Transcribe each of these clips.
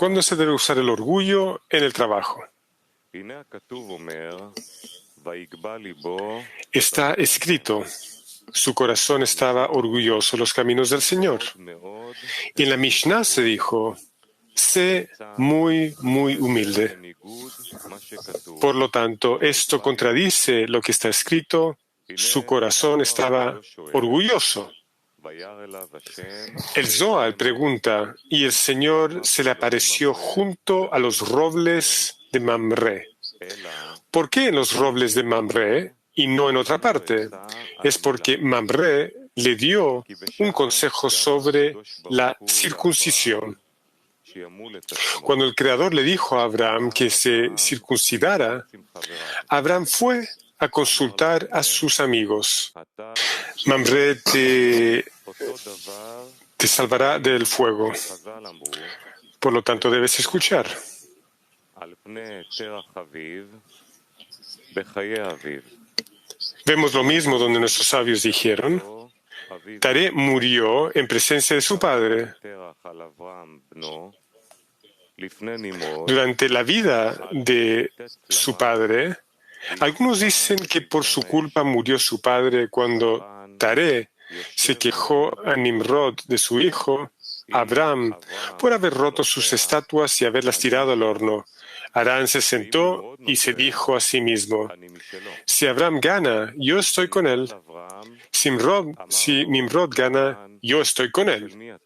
¿Cuándo se debe usar el orgullo en el trabajo? Está escrito, su corazón estaba orgulloso de los caminos del Señor. Y en la Mishnah se dijo, sé muy, muy humilde. Por lo tanto, esto contradice lo que está escrito, su corazón estaba orgulloso. El Zohar pregunta, y el Señor se le apareció junto a los robles de Mamre. ¿Por qué en los robles de Mamre y no en otra parte? Es porque Mamre le dio un consejo sobre la circuncisión. Cuando el Creador le dijo a Abraham que se circuncidara, Abraham fue a consultar a sus amigos. Mamre te salvará del fuego. Por lo tanto, debes escuchar. Vemos lo mismo donde nuestros sabios dijeron, Taré murió en presencia de su padre. Durante la vida de su padre, algunos dicen que por su culpa murió su padre cuando Taré se quejó a Nimrod de su hijo, Abraham, por haber roto sus estatuas y haberlas tirado al horno. Harán se sentó y se dijo a sí mismo, si Abraham gana, yo estoy con él. Si Nimrod gana, yo estoy con él.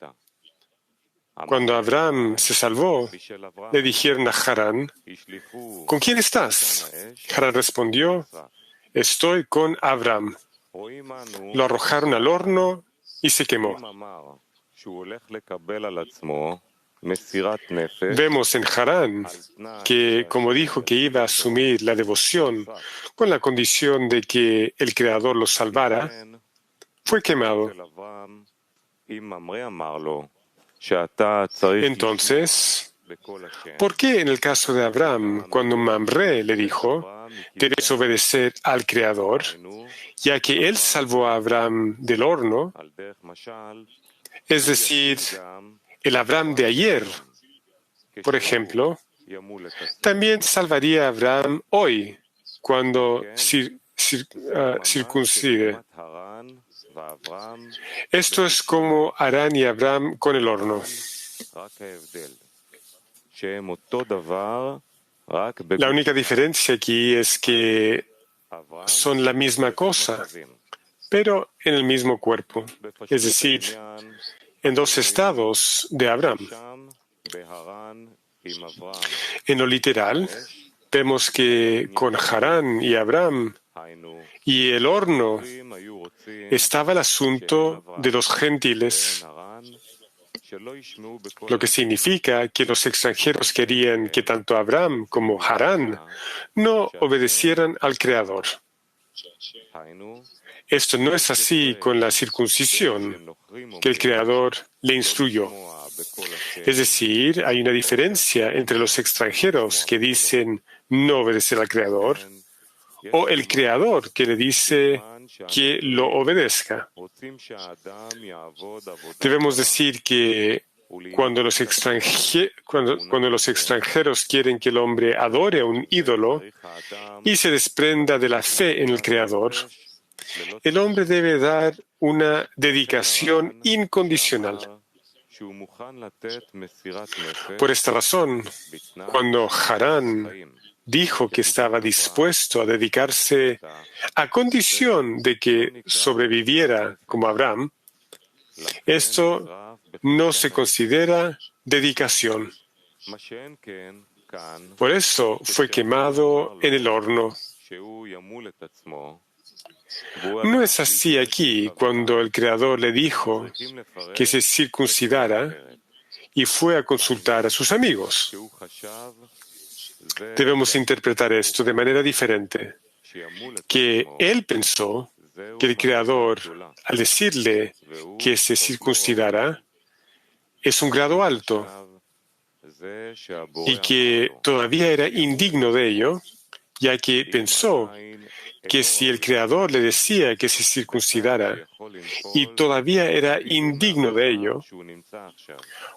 Cuando Abraham se salvó, le dijeron a Harán, ¿con quién estás? Harán respondió, estoy con Abraham. Lo arrojaron al horno y se quemó. Vemos en Harán que, como dijo que iba a asumir la devoción con la condición de que el Creador lo salvara, fue quemado. Entonces, ¿por qué en el caso de Abraham, cuando Mamre le dijo, debes obedecer al Creador, ya que él salvó a Abraham del horno, es decir, el Abraham de ayer, por ejemplo, también salvaría a Abraham hoy, cuando circuncide? Esto es como Harán y Abraham con el horno. La única diferencia aquí es que son la misma cosa, pero en el mismo cuerpo, es decir, en dos estados de Abraham. En lo literal, vemos que con Harán y Abraham y el horno estaba el asunto de los gentiles, lo que significa que los extranjeros querían que tanto Abraham como Harán no obedecieran al Creador. Esto no es así con la circuncisión que el Creador le instruyó. Es decir, hay una diferencia entre los extranjeros que dicen no obedecer al Creador o el Creador que le dice que lo obedezca. Debemos decir que cuando los extranjeros quieren que el hombre adore a un ídolo y se desprenda de la fe en el Creador, el hombre debe dar una dedicación incondicional. Por esta razón, cuando Harán dijo que estaba dispuesto a dedicarse a condición de que sobreviviera como Abraham, esto no se considera dedicación. Por eso fue quemado en el horno. No es así aquí cuando el Creador le dijo que se circuncidara y fue a consultar a sus amigos. Debemos interpretar esto de manera diferente, que él pensó que el Creador, al decirle que se circuncidara, es un grado alto y que todavía era indigno de ello, ya que pensó que si el Creador le decía que se circuncidara y todavía era indigno de ello,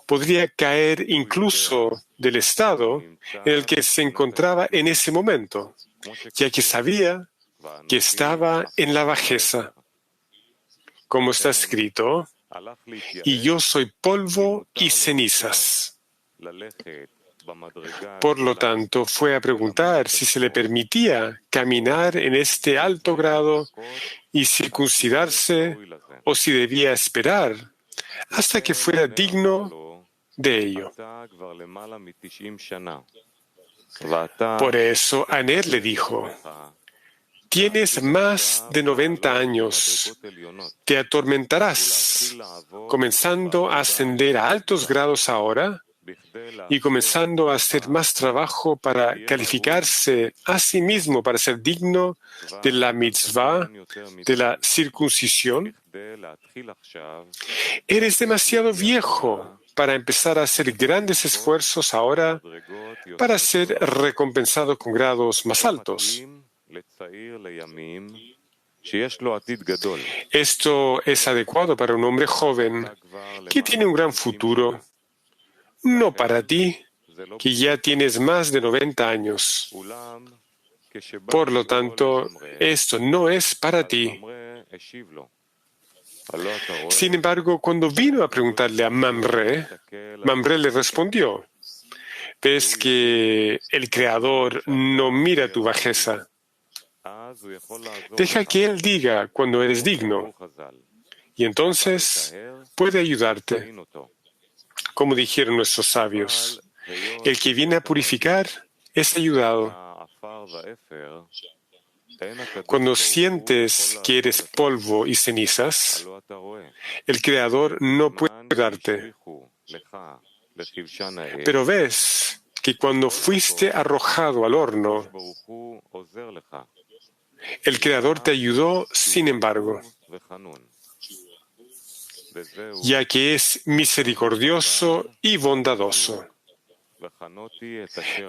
podría caer incluso del estado en el que se encontraba en ese momento, ya que sabía que estaba en la bajeza. Como está escrito, y yo soy polvo y cenizas. Por lo tanto, fue a preguntar si se le permitía caminar en este alto grado y circuncidarse o si debía esperar hasta que fuera digno de ello. Por eso Aner le dijo: tienes más de 90 años, te atormentarás, comenzando a ascender a altos grados ahora y comenzando a hacer más trabajo para calificarse a sí mismo para ser digno de la mitzvah, de la circuncisión. Eres demasiado viejo para empezar a hacer grandes esfuerzos ahora para ser recompensado con grados más altos. Esto es adecuado para un hombre joven que tiene un gran futuro, no para ti, que ya tienes más de 90 años. Por lo tanto, esto no es para ti. Sin embargo, cuando vino a preguntarle a Mamre, Mamre le respondió: ves que el Creador no mira tu bajeza. Deja que Él diga cuando eres digno, y entonces puede ayudarte. Como dijeron nuestros sabios, el que viene a purificar es ayudado. Cuando sientes que eres polvo y cenizas, el Creador no puede ayudarte. Pero ves que cuando fuiste arrojado al horno, el Creador te ayudó sin embargo, ya que es misericordioso y bondadoso.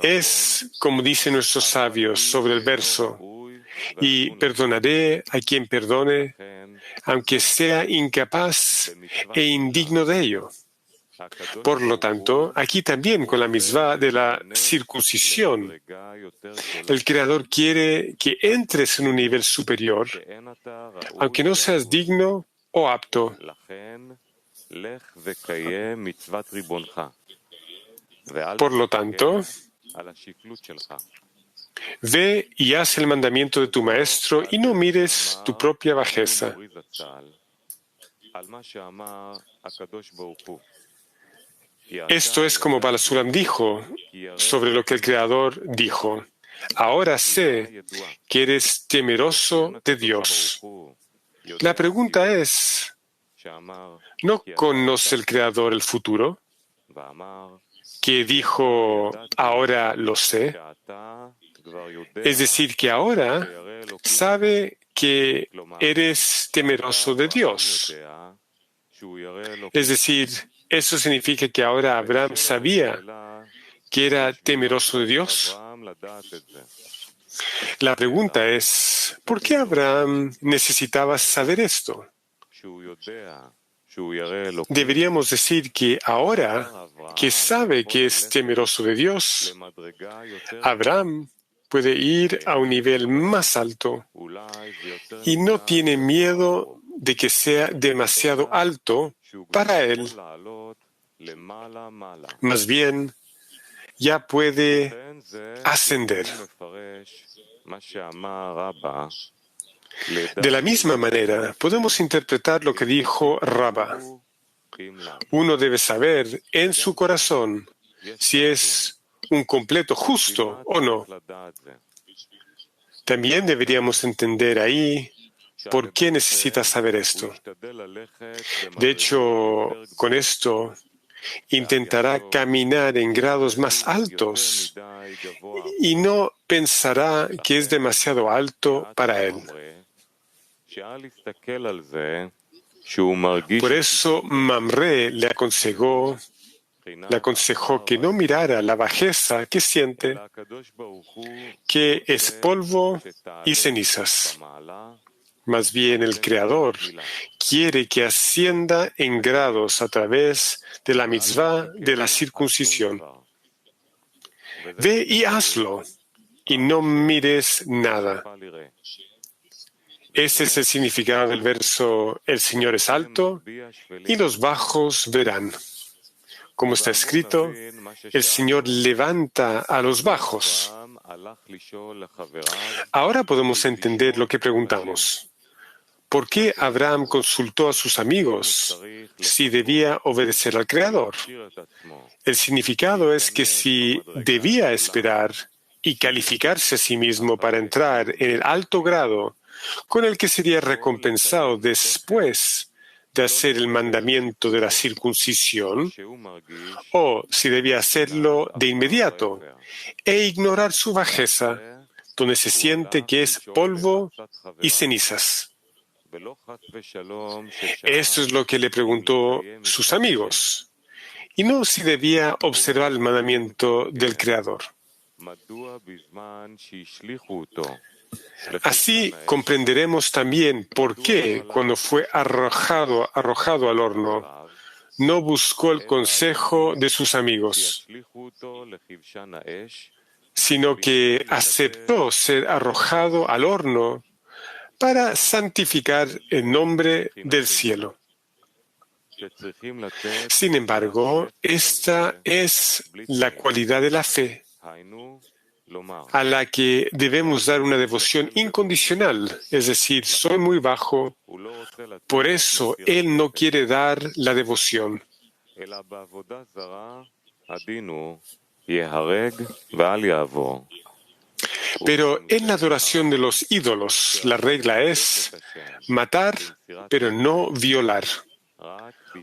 Es, como dicen nuestros sabios sobre el verso, y perdonaré a quien perdone, aunque sea incapaz e indigno de ello. Por lo tanto, aquí también con la mitzvah de la circuncisión, el Creador quiere que entres en un nivel superior, aunque no seas digno o apto. Por lo tanto, ve y haz el mandamiento de tu maestro y no mires tu propia bajeza. Esto es como Balasulam dijo sobre lo que el Creador dijo: ahora sé que eres temeroso de Dios. La pregunta es, ¿no conoce el Creador el futuro? Que dijo, ahora lo sé. Es decir, que ahora sabe que eres temeroso de Dios. Es decir, eso significa que ahora Abraham sabía que era temeroso de Dios. La pregunta es, ¿por qué Abraham necesitaba saber esto? Deberíamos decir que ahora que sabe que es temeroso de Dios, Abraham puede ir a un nivel más alto y no tiene miedo de que sea demasiado alto para él. Más bien, ya puede ascender. De la misma manera, podemos interpretar lo que dijo Rabba. Uno debe saber en su corazón si es un completo justo o no. También deberíamos entender ahí por qué necesita saber esto. De hecho, con esto intentará caminar en grados más altos y no pensará que es demasiado alto para él. Por eso Mamre le aconsejó le aconsejó que no mirara la bajeza que siente, que es polvo y cenizas. Más bien el Creador quiere que ascienda en grados a través de la mitzvah de la circuncisión. Ve y hazlo, y no mires nada. Ese es el significado del verso: el Señor es alto y los bajos verán. Como está escrito, el Señor levanta a los bajos. Ahora podemos entender lo que preguntamos. ¿Por qué Abraham consultó a sus amigos si debía obedecer al Creador? El significado es que si debía esperar y calificarse a sí mismo para entrar en el alto grado con el que sería recompensado después de hacer el mandamiento de la circuncisión, o si debía hacerlo de inmediato e ignorar su bajeza, donde se siente que es polvo y cenizas. Esto es lo que le preguntó sus amigos, y no si debía observar el mandamiento del Creador. Así comprenderemos también por qué, cuando fue arrojado al horno, no buscó el consejo de sus amigos, sino que aceptó ser arrojado al horno para santificar el nombre del cielo. Sin embargo, esta es la cualidad de la fe, a la que debemos dar una devoción incondicional, es decir, soy muy bajo, por eso Él no quiere dar la devoción. Pero en la adoración de los ídolos, la regla es matar, pero no violar.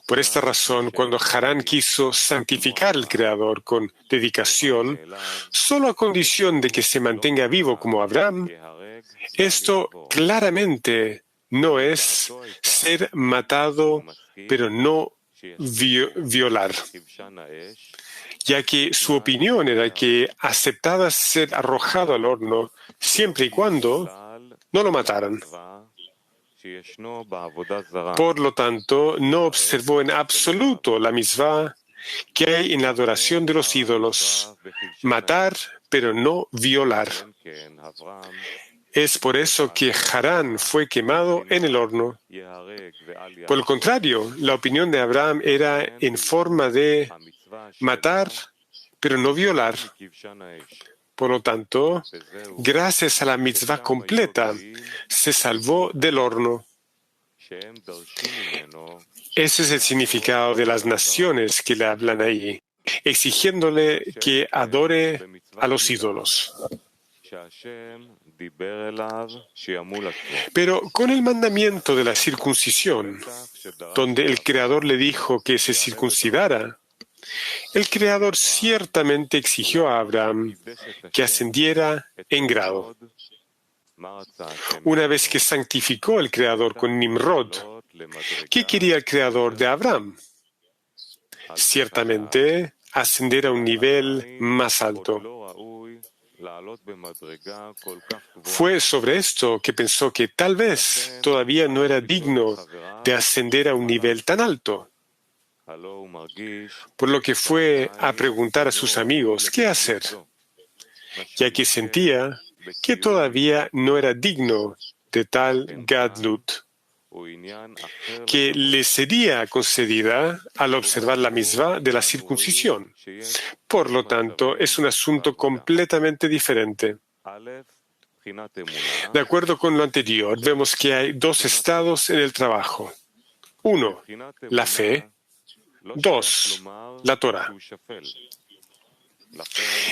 Por esta razón, cuando Harán quiso santificar al Creador con dedicación, solo a condición de que se mantenga vivo como Abraham, esto claramente no es ser matado, pero no violar, ya que su opinión era que aceptaba ser arrojado al horno siempre y cuando no lo mataran. Por lo tanto, no observó en absoluto la mitzvah que hay en la adoración de los ídolos: matar, pero no violar. Es por eso que Harán fue quemado en el horno. Por el contrario, la opinión de Abraham era en forma de matar, pero no violar. Por lo tanto, gracias a la mitzvah completa, se salvó del horno. Ese es el significado de las naciones que le hablan ahí, exigiéndole que adore a los ídolos. Pero con el mandamiento de la circuncisión, donde el Creador le dijo que se circuncidara, el Creador ciertamente exigió a Abraham que ascendiera en grado. Una vez que santificó el Creador con Nimrod, ¿qué quería el Creador de Abraham? Ciertamente, ascender a un nivel más alto. Fue sobre esto que pensó que tal vez todavía no era digno de ascender a un nivel tan alto. Por lo que fue a preguntar a sus amigos qué hacer, ya que sentía que todavía no era digno de tal gadlut, que le sería concedida al observar la mitzvah de la circuncisión. Por lo tanto, es un asunto completamente diferente. De acuerdo con lo anterior, vemos que hay dos estados en el trabajo. 1, la fe. 2, la Torah.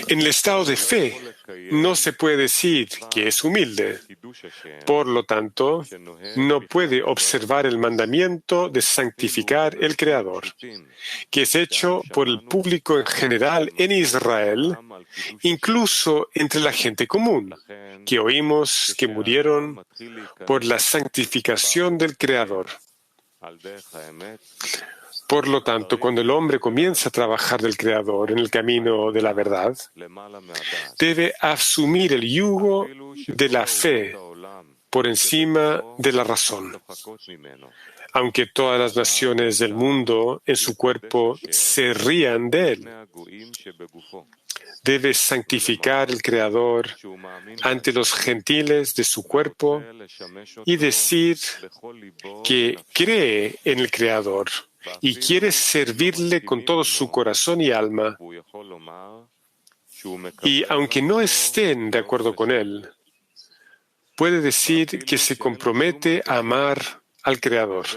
En el estado de fe no se puede decir que es humilde. Por lo tanto, no puede observar el mandamiento de santificar el Creador, que es hecho por el público en general en Israel, incluso entre la gente común, que oímos que murieron por la santificación del Creador. Por lo tanto, cuando el hombre comienza a trabajar del Creador en el camino de la verdad, debe asumir el yugo de la fe por encima de la razón. Aunque todas las naciones del mundo en su cuerpo se rían de él, debe santificar el Creador ante los gentiles de su cuerpo y decir que cree en el Creador y quiere servirle con todo su corazón y alma. Y aunque no estén de acuerdo con él, puede decir que se compromete a amar al Creador.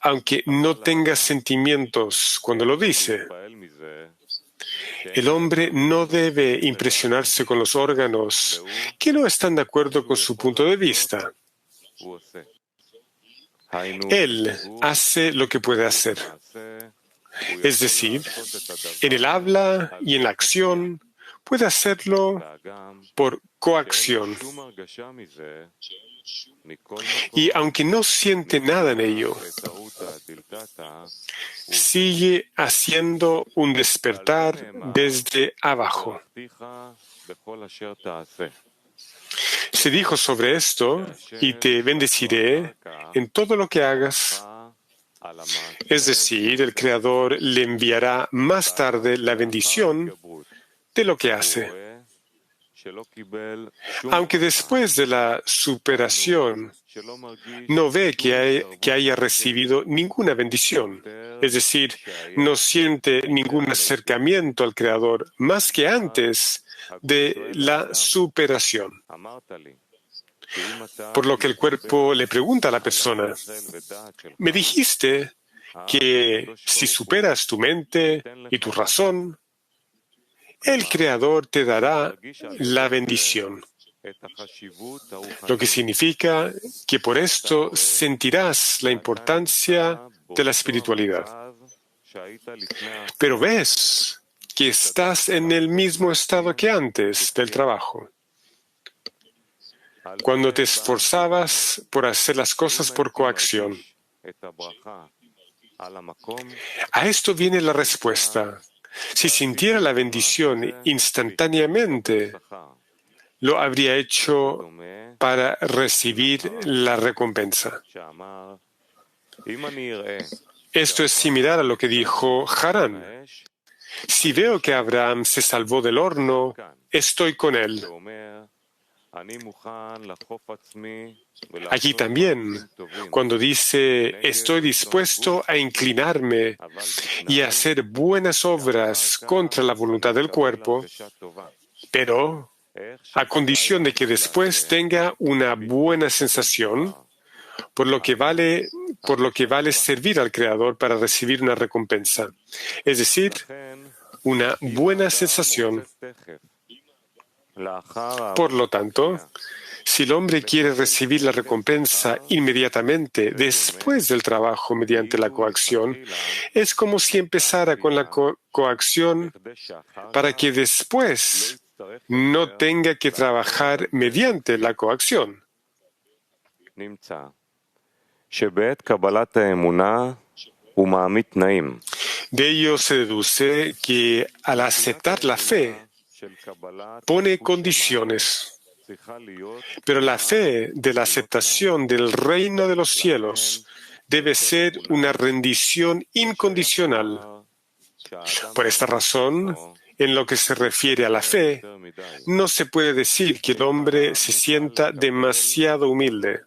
Aunque no tenga sentimientos cuando lo dice, el hombre no debe impresionarse con los órganos que no están de acuerdo con su punto de vista. Él hace lo que puede hacer. Es decir, en el habla y en la acción puede hacerlo por coacción. Y aunque no siente nada en ello, sigue haciendo un despertar desde abajo. Se dijo sobre esto, y te bendeciré en todo lo que hagas. Es decir, el Creador le enviará más tarde la bendición de lo que hace. Aunque después de la superación no ve que haya recibido ninguna bendición, es decir, no siente ningún acercamiento al Creador más que antes de la superación. Por lo que el cuerpo le pregunta a la persona, me dijiste que si superas tu mente y tu razón, el Creador te dará la bendición. Lo que significa que por esto sentirás la importancia de la espiritualidad. Pero ves que estás en el mismo estado que antes del trabajo, cuando te esforzabas por hacer las cosas por coacción. A esto viene la respuesta. Si sintiera la bendición instantáneamente, lo habría hecho para recibir la recompensa. Esto es similar a lo que dijo Harán. Si veo que Abraham se salvó del horno, estoy con él. Aquí también, cuando dice, estoy dispuesto a inclinarme y a hacer buenas obras contra la voluntad del cuerpo, pero a condición de que después tenga una buena sensación, por lo que vale servir al Creador para recibir una recompensa, es decir, una buena sensación. Por lo tanto, si el hombre quiere recibir la recompensa inmediatamente después del trabajo mediante la coacción, es como si empezara con la coacción para que después no tenga que trabajar mediante la coacción. De ello se deduce que al aceptar la fe, pone condiciones. Pero la fe de la aceptación del reino de los cielos debe ser una rendición incondicional. Por esta razón, en lo que se refiere a la fe, no se puede decir que el hombre se sienta demasiado humilde,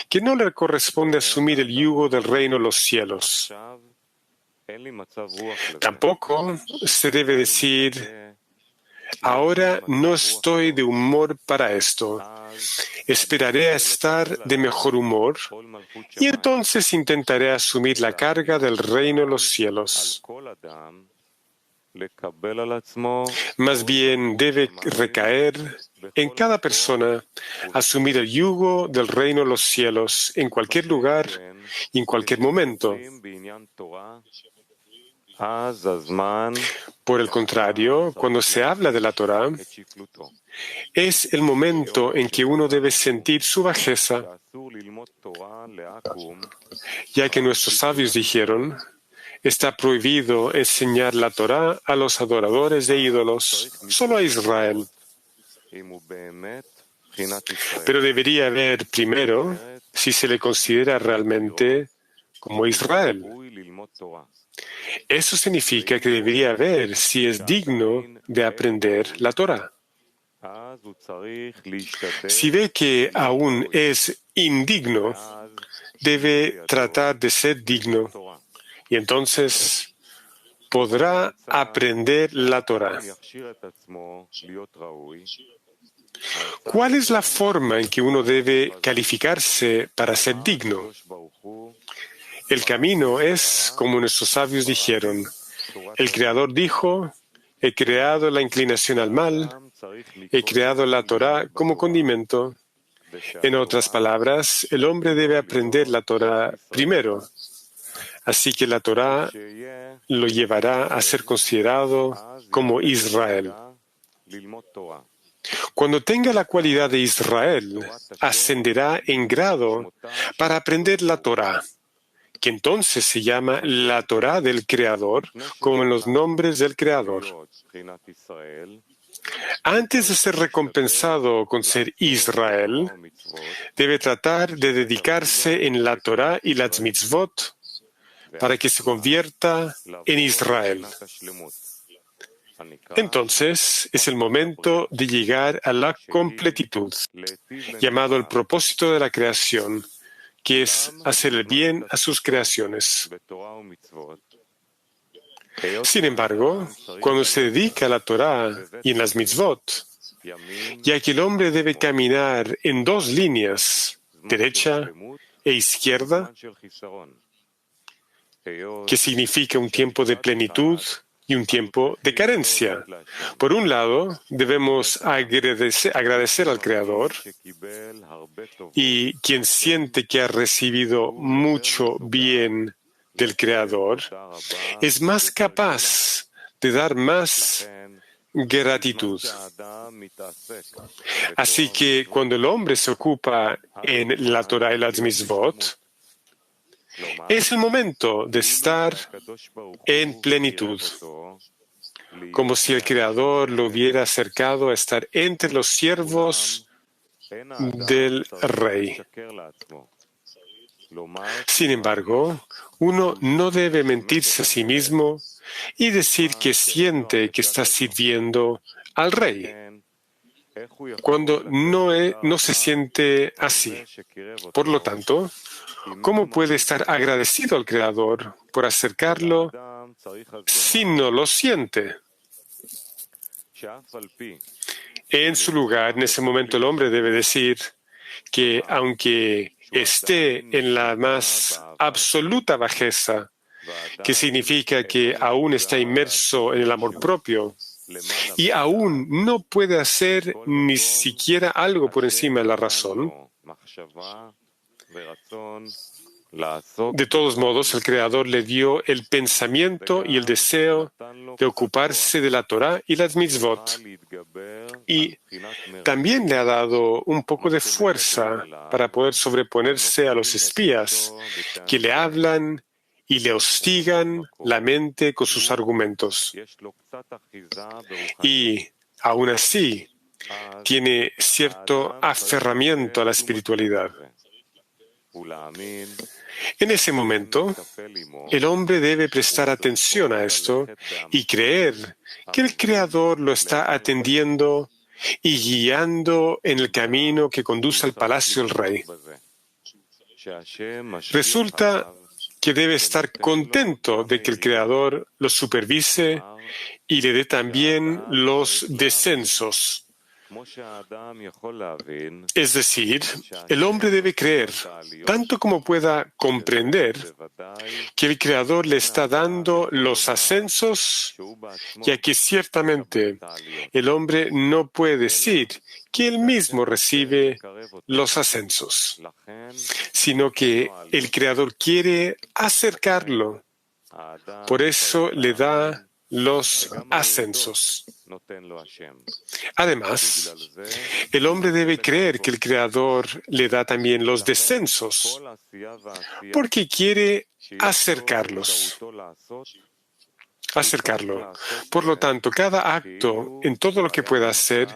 que no le corresponde asumir el yugo del reino de los cielos. Tampoco se debe decir, ahora no estoy de humor para esto. Esperaré a estar de mejor humor y entonces intentaré asumir la carga del reino de los cielos. Más bien debe recaer en cada persona asumir el yugo del reino de los cielos en cualquier lugar y en cualquier momento. Por el contrario, cuando se habla de la Torá, es el momento en que uno debe sentir su bajeza, ya que nuestros sabios dijeron, está prohibido enseñar la Torá a los adoradores de ídolos, solo a Israel. Pero debería haber primero si se le considera realmente como Israel. Eso significa que debería ver si es digno de aprender la Torá. Si ve que aún es indigno, debe tratar de ser digno y entonces podrá aprender la Torá. ¿Cuál es la forma en que uno debe calificarse para ser digno? El camino es, como nuestros sabios dijeron, el Creador dijo, he creado la inclinación al mal, he creado la Torá como condimento. En otras palabras, el hombre debe aprender la Torá primero, así que la Torá lo llevará a ser considerado como Israel. Cuando tenga la cualidad de Israel, ascenderá en grado para aprender la Torá, que entonces se llama la Torá del Creador, como en los nombres del Creador. Antes de ser recompensado con ser Israel, debe tratar de dedicarse en la Torá y las mitzvot para que se convierta en Israel. Entonces es el momento de llegar a la completitud, llamado el propósito de la creación, que es hacer el bien a sus creaciones. Sin embargo, cuando se dedica a la Torá y en las mitzvot, ya que el hombre debe caminar en dos líneas, derecha e izquierda, que significa un tiempo de plenitud y un tiempo de carencia. Por un lado, debemos agradecer al Creador, y quien siente que ha recibido mucho bien del Creador es más capaz de dar más gratitud. Así que cuando el hombre se ocupa en la Torah y las mitzvot, es el momento de estar en plenitud, como si el Creador lo hubiera acercado a estar entre los siervos del Rey. Sin embargo, uno no debe mentirse a sí mismo y decir que siente que está sirviendo al Rey, cuando no se siente así. Por lo tanto, ¿cómo puede estar agradecido al Creador por acercarlo si no lo siente? En su lugar, en ese momento, el hombre debe decir que aunque esté en la más absoluta bajeza, que significa que aún está inmerso en el amor propio y aún no puede hacer ni siquiera algo por encima de la razón, de todos modos, el Creador le dio el pensamiento y el deseo de ocuparse de la Torá y las mitzvot. Y también le ha dado un poco de fuerza para poder sobreponerse a los espías que le hablan y le hostigan la mente con sus argumentos. Y aún así, tiene cierto aferramiento a la espiritualidad. En ese momento, el hombre debe prestar atención a esto y creer que el Creador lo está atendiendo y guiando en el camino que conduce al palacio del Rey. Resulta que debe estar contento de que el Creador lo supervise y le dé también los descensos. Es decir, el hombre debe creer, tanto como pueda comprender, que el Creador le está dando los ascensos, ya que ciertamente el hombre no puede decir que él mismo recibe los ascensos, sino que el Creador quiere acercarlo. Por eso le da los ascensos. Además, el hombre debe creer que el Creador le da también los descensos, porque quiere acercarlo. Por lo tanto, cada acto, en todo lo que pueda hacer,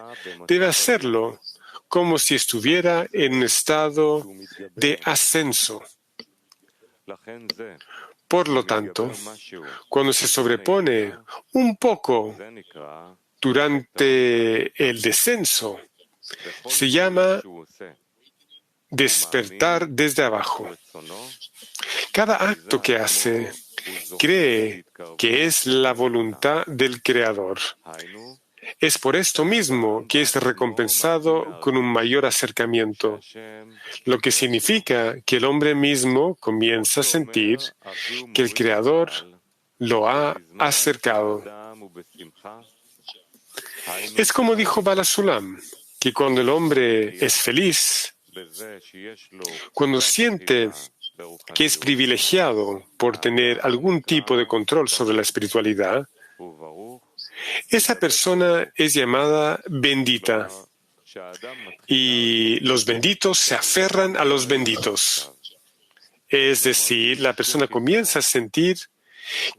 debe hacerlo como si estuviera en un estado de ascenso. Por lo tanto, cuando se sobrepone un poco durante el descenso, se llama despertar desde abajo. Cada acto que hace cree que es la voluntad del Creador. Es por esto mismo que es recompensado con un mayor acercamiento, lo que significa que el hombre mismo comienza a sentir que el Creador lo ha acercado. Es como dijo Bala Sulam, que cuando el hombre es feliz, cuando siente que es privilegiado por tener algún tipo de control sobre la espiritualidad, esa persona es llamada bendita. Y los benditos se aferran a los benditos. Es decir, la persona comienza a sentir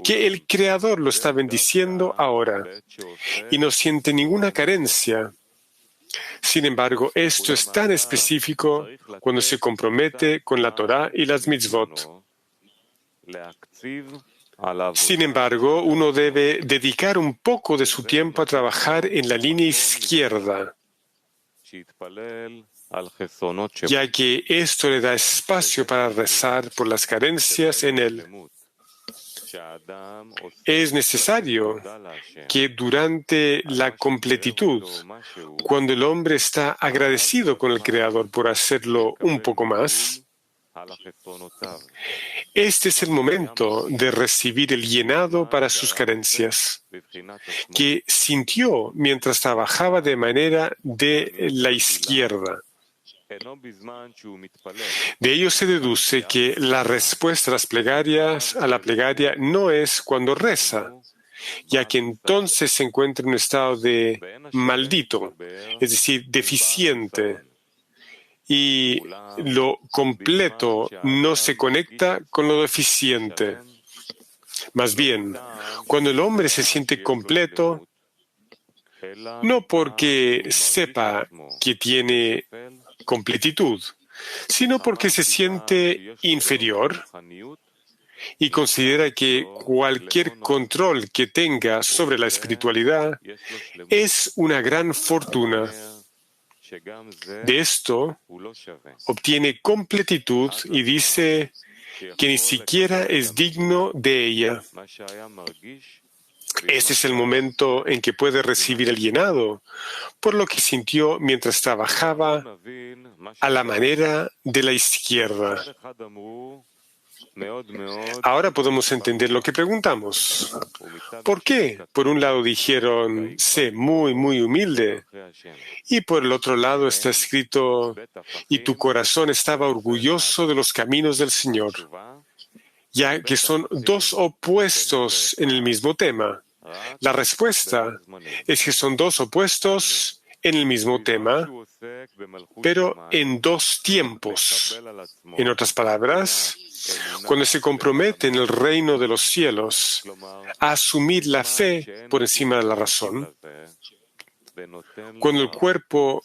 que el Creador lo está bendiciendo ahora y no siente ninguna carencia. Sin embargo, esto es tan específico cuando se compromete con la Torá y las mitzvot. Sin embargo, uno debe dedicar un poco de su tiempo a trabajar en la línea izquierda, ya que esto le da espacio para rezar por las carencias en él. Es necesario que durante la completitud, cuando el hombre está agradecido con el Creador por hacerlo un poco más, este es el momento de recibir el llenado para sus carencias, que sintió mientras trabajaba de manera de la izquierda. De ello se deduce que la respuesta a la plegaria no es cuando reza, ya que entonces se encuentra en un estado de maldito, es decir, deficiente, y lo completo no se conecta con lo deficiente. Más bien, cuando el hombre se siente completo, no porque sepa que tiene completitud, sino porque se siente inferior y considera que cualquier control que tenga sobre la espiritualidad es una gran fortuna. De esto obtiene completitud y dice que ni siquiera es digno de ella. Este es el momento en que puede recibir el llenado por lo que sintió mientras trabajaba a la manera de la izquierda. Ahora podemos entender lo que preguntamos. ¿Por qué? Por un lado dijeron, sé muy, muy humilde, y por el otro lado está escrito, y tu corazón estaba orgulloso de los caminos del Señor, ya que son dos opuestos en el mismo tema. La respuesta es que son dos opuestos en el mismo tema, pero en dos tiempos. En otras palabras, cuando se compromete en el reino de los cielos a asumir la fe por encima de la razón, cuando el cuerpo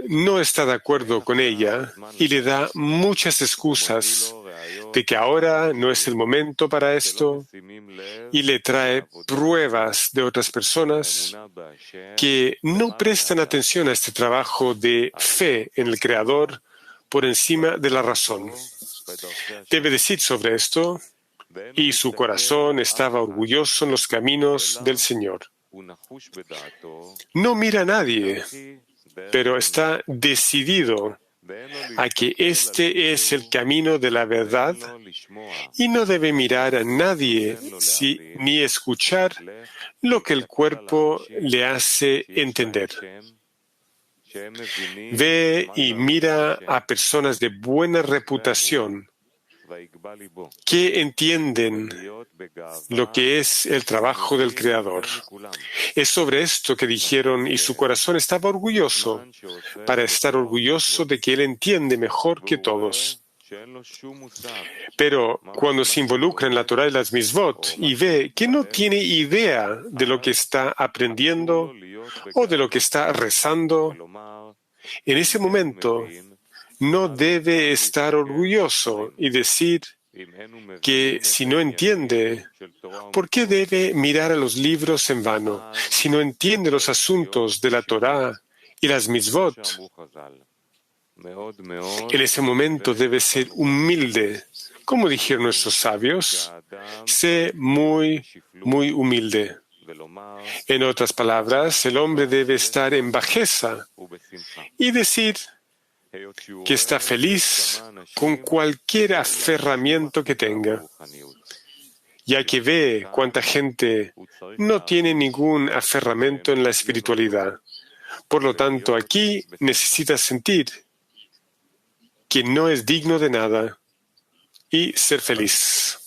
no está de acuerdo con ella y le da muchas excusas de que ahora no es el momento para esto, y le trae pruebas de otras personas que no prestan atención a este trabajo de fe en el Creador por encima de la razón. Debe decir sobre esto, y su corazón estaba orgulloso en los caminos del Señor. No mira a nadie, pero está decidido a que este es el camino de la verdad y no debe mirar a nadie ni escuchar lo que el cuerpo le hace entender. Ve y mira a personas de buena reputación que entienden lo que es el trabajo del Creador. Es sobre esto que dijeron, y su corazón estaba orgulloso, para estar orgulloso de que él entiende mejor que todos. Pero cuando se involucra en la Torah y las Mitzvot y ve que no tiene idea de lo que está aprendiendo o de lo que está rezando, en ese momento no debe estar orgulloso y decir que si no entiende, ¿por qué debe mirar a los libros en vano? Si no entiende los asuntos de la Torá y las Mitzvot, en ese momento debe ser humilde. Como dijeron nuestros sabios, sé muy, muy humilde. En otras palabras, el hombre debe estar en bajeza y decir que está feliz con cualquier aferramiento que tenga, ya que ve cuánta gente no tiene ningún aferramiento en la espiritualidad. Por lo tanto, aquí necesita sentir que no es digno de nada y ser feliz.